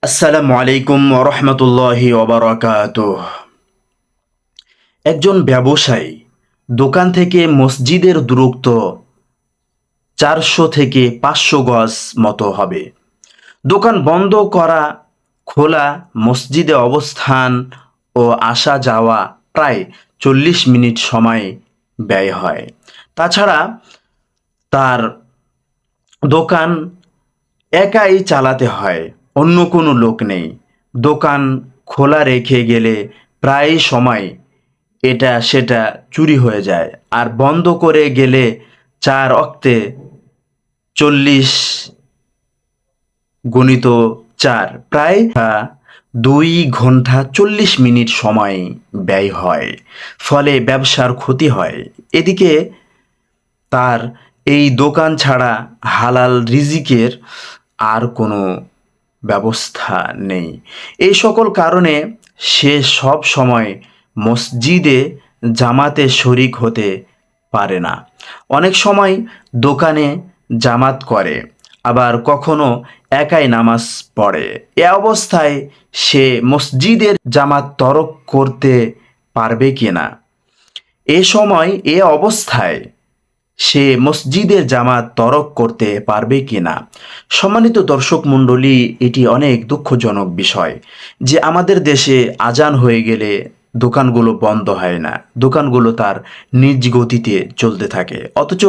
আসসালামু আলাইকুম ওরহমতুল্লাহি ওবারাকাতুহ। একজন ব্যবসায়ী দোকান থেকে মসজিদের দূরত্ব 400 থেকে 500 গজ মতো হবে। দোকান বন্ধ করা, খোলা, মসজিদে অবস্থান ও আসা যাওয়া প্রায় 40 মিনিট সময় ব্যয় হয়। তাছাড়া তার দোকান একাই চালাতে হয়, অন্য কোনো লোক নেই। দোকান খোলা রেখে গেলে প্রায় সময় এটা সেটা চুরি হয়ে যায়, আর বন্ধ করে গেলে 4 অক্তে 40 গুণিত 4 প্রায় 2 ঘন্টা 40 মিনিট সময় ব্যয় হয়। ফলে ব্যবসার ক্ষতি হয়। এদিকে তার এই দোকান ছাড়া হালাল রিজিকের আর কোনো ব্যবস্থা নেই। এই সকল কারণে সে সব সময় মসজিদে জামাতে শরিক হতে পারে না। অনেক সময় দোকানে জামাত করে, আবার কখনো একাই নামাজ পড়ে। এ অবস্থায় সে মসজিদের জামাত তরক করতে পারবে কিনা? এ অবস্থায় সে মসজিদের জামাত তরক করতে পারবে কিনা? সম্মানিত দর্শক মণ্ডলী, এটি অনেক দুঃখজনক বিষয় যে আমাদের দেশে আজান হয়ে গেলে দোকানগুলো বন্ধ হয় না, দোকানগুলো তার নিজ গতিতে চলতে থাকে। অথচ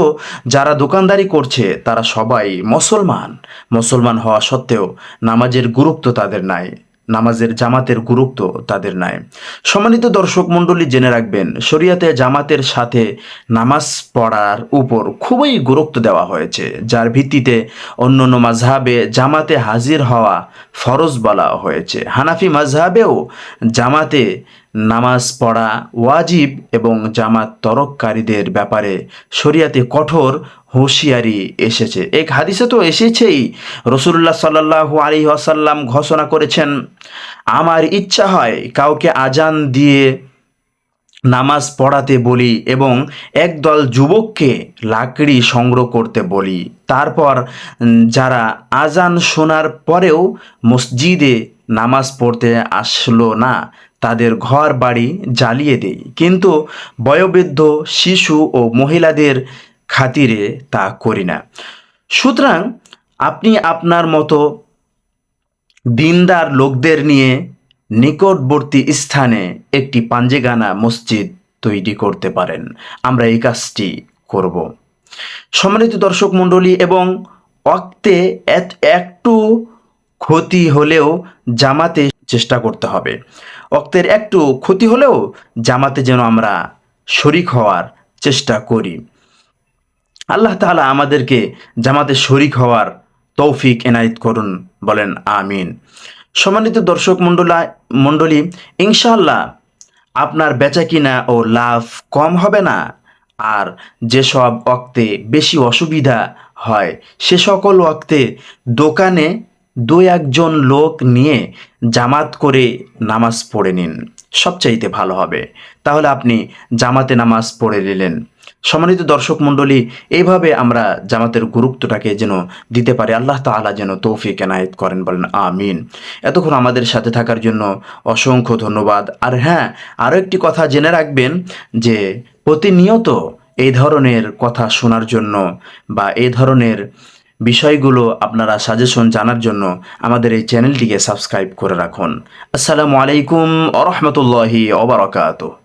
যারা দোকানদারি করছে তারা সবাই মুসলমান। মুসলমান হওয়া সত্ত্বেও নামাজের গুরুত্ব তাদের নাই, নামাজের জামাতের গুরুত্ব তাদের নাই। সম্মানিত দর্শক মণ্ডলী, জেনে রাখবেন, শরিয়াতে জামাতের সাথে নামাজ পড়ার উপর খুবই গুরুত্ব দেওয়া হয়েছে, যার ভিত্তিতে অন্যান্য মাযহাবে জামাতে হাজির হওয়া ফরজ বলা হয়েছে। হানাফি মাযহাবেও জামাতে নামাজ পড়া ওয়াজিব এবং জামাত তরককারীদের ব্যাপারে শরিয়াতে কঠোর হুঁশিয়ারি এসেছে। এক হাদিসে তো এসেছেই, রাসূলুল্লাহ সাল্লাল্লাহু আলাইহি ওয়াসাল্লাম ঘোষণা করেছেন, আমার ইচ্ছা হয় কাউকে আজান দিয়ে নামাজ পড়াতে বলি এবং একদল যুবককে লাকড়ি সংগ্রহ করতে বলি। তারপর যারা আজান শোনার পরেও মসজিদে নামাজ পড়তে আসলো না, তাদের ঘর বাড়ি জ্বালিয়ে দেই। কিন্তু বয়োবৃদ্ধ, শিশু ও মহিলাদের খাতিরে তা করি না। সুতরাং আপনি আপনার মতো দিনদার লোকদের নিয়ে নিকটবর্তী স্থানে একটি পাঞ্জেগানা মসজিদ তৈরি করতে পারেন। আমরা এই কাজটি করব। সম্মানিত দর্শক মণ্ডলী, এবং ওয়াক্তে একটু ক্ষতি হলেও জামাতে চেষ্টা করতে হবে। ওয়াক্তের একটু ক্ষতি হলেও জামাতে যেন আমরা শরিক হওয়ার চেষ্টা করি। আল্লাহ তাআলা আমাদেরকে জামাতে শরিক হওয়ার তৌফিক এনায়েত করুন, বলেন আমিন। সম্মানিত দর্শক মণ্ডলী, ইনশাআল্লাহ আপনার বেচাকিনা ও লাভ কম হবে না। আর যেসব ওয়াক্তে বেশি অসুবিধা হয় সে সকল ওয়াক্তে দোকানে দু একজন লোক নিয়ে জামাত করে নামাজ পড়ে নিন, সবচাইতে ভালো হবে। তাহলে আপনি জামাতে নামাজ পড়ে নিলেন। সম্মানিত দর্শক মণ্ডলী, এইভাবে আমরা জামাতের গুরুত্বটাকে যেন দিতে পারি। আল্লাহ তাআলা যেন তৌফিক এনায়েত করেন, বলেন আমিন। এতক্ষণ আমাদের সাথে থাকার জন্য অসংখ্য ধন্যবাদ। আর হ্যাঁ, আরও একটি কথা জেনে রাখবেন যে প্রতিনিয়ত এই ধরনের কথা শোনার জন্য বা এই ধরনের বিষয়গুলো আপনারা সাজেশন জানার জন্য আমাদের এই চ্যানেলটিকে সাবস্ক্রাইব করে রাখুন। আসসালামু আলাইকুম ওয়া রাহমাতুল্লাহি ওয়া বারাকাতুহু।